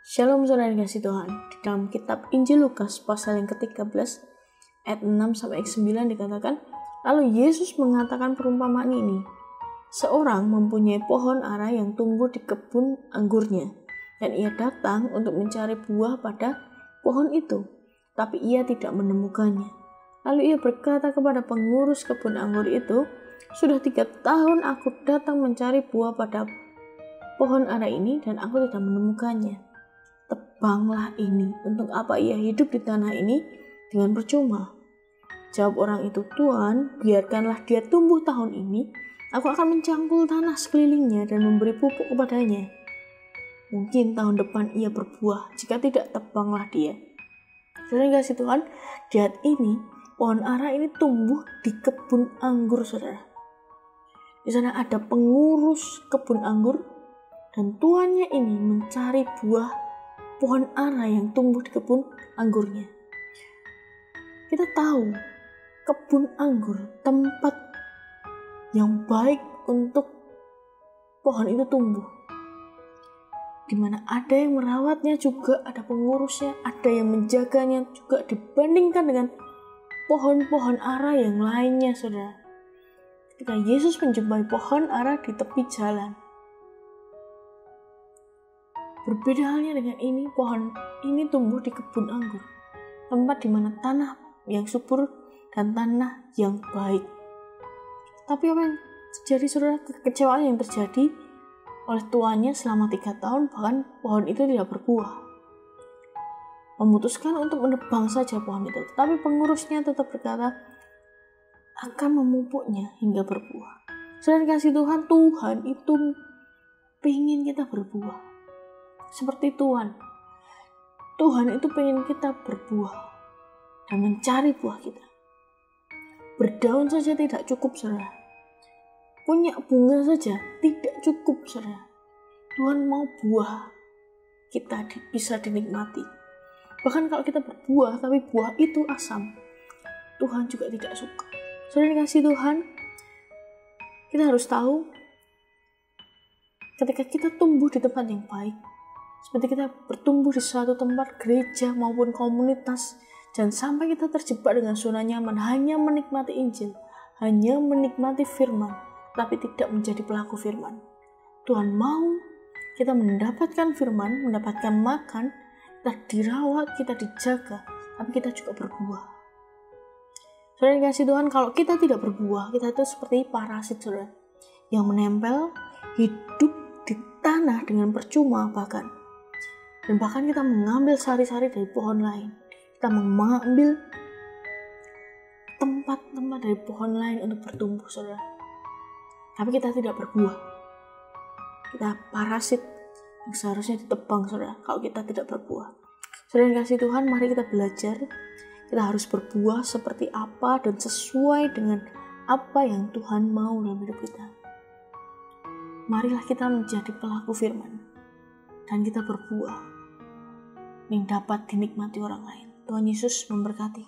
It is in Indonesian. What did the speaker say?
Shalom saudara yang kasih Tuhan. Di dalam kitab Injil Lukas pasal yang ke-13 ayat 6-9 dikatakan, lalu Yesus mengatakan perumpamaan ini. Seorang mempunyai pohon ara yang tumbuh di kebun anggurnya, dan ia datang untuk mencari buah pada pohon itu, tapi ia tidak menemukannya. Lalu ia berkata kepada pengurus kebun anggur itu, sudah 3 tahun aku datang mencari buah pada pohon ara ini dan aku tidak menemukannya. Tebanglah ini, untuk apa ia hidup di tanah ini dengan percuma? Jawab orang itu, Tuhan, biarkanlah dia tumbuh tahun ini, aku akan mencangkul tanah sekelilingnya dan memberi pupuk kepadanya. Mungkin tahun depan ia berbuah, jika tidak tebanglah dia. Saudara yang kasih Tuhan, di ayat ini, pohon ara ini tumbuh di kebun anggur, saudara. Di sana ada pengurus kebun anggur, dan tuannya ini mencari buah pohon ara yang tumbuh di kebun anggurnya. Kita tahu kebun anggur tempat yang baik untuk pohon itu tumbuh, di mana ada yang merawatnya juga, ada pengurusnya, ada yang menjaganya juga, dibandingkan dengan pohon-pohon ara yang lainnya, saudara. Ketika Yesus menjumpai pohon ara di tepi jalan, berbeda halnya dengan ini, pohon ini tumbuh di kebun anggur, tempat di mana tanah yang subur dan tanah yang baik. Tapi apa yang terjadi, saudara? Kekecewaan yang terjadi oleh tuannya selama 3 tahun, bahkan pohon itu tidak berbuah. Memutuskan untuk menebang saja pohon itu, tapi pengurusnya tetap berkata akan memupuknya hingga berbuah. Saudara kasih Tuhan, Tuhan itu pengen kita berbuah. Seperti Tuhan itu pengen kita berbuah dan mencari buah kita. Berdaun saja tidak cukup, saudara. Punya bunga saja tidak cukup, saudara. Tuhan mau buah kita bisa dinikmati. Bahkan kalau kita berbuah tapi buah itu asam, Tuhan juga tidak suka. Saudara kasih Tuhan, kita harus tahu ketika kita tumbuh di tempat yang baik, seperti kita bertumbuh di suatu tempat gereja maupun komunitas, jangan sampai kita terjebak dengan zona nyaman, hanya menikmati Injil, hanya menikmati firman, tapi tidak menjadi pelaku firman. Tuhan mau kita mendapatkan firman, mendapatkan makan, kita dirawat, kita dijaga, tapi kita juga berbuah. Saudara yang kasih Tuhan, kalau kita tidak berbuah, kita itu seperti parasit, saudara, yang menempel, hidup di tanah dengan percuma bahkan. Dan bahkan kita mengambil sari-sari dari pohon lain. Kita mengambil tempat-tempat dari pohon lain untuk bertumbuh, saudara. Tapi kita tidak berbuah. Kita parasit yang seharusnya ditebang, saudara, kalau kita tidak berbuah. Saudara yang kasih Tuhan, mari kita belajar. Kita harus berbuah seperti apa dan sesuai dengan apa yang Tuhan mau dalam hidup kita. Marilah kita menjadi pelaku firman. Dan kita berbuah yang dapat dinikmati orang lain. Tuhan Yesus memberkati.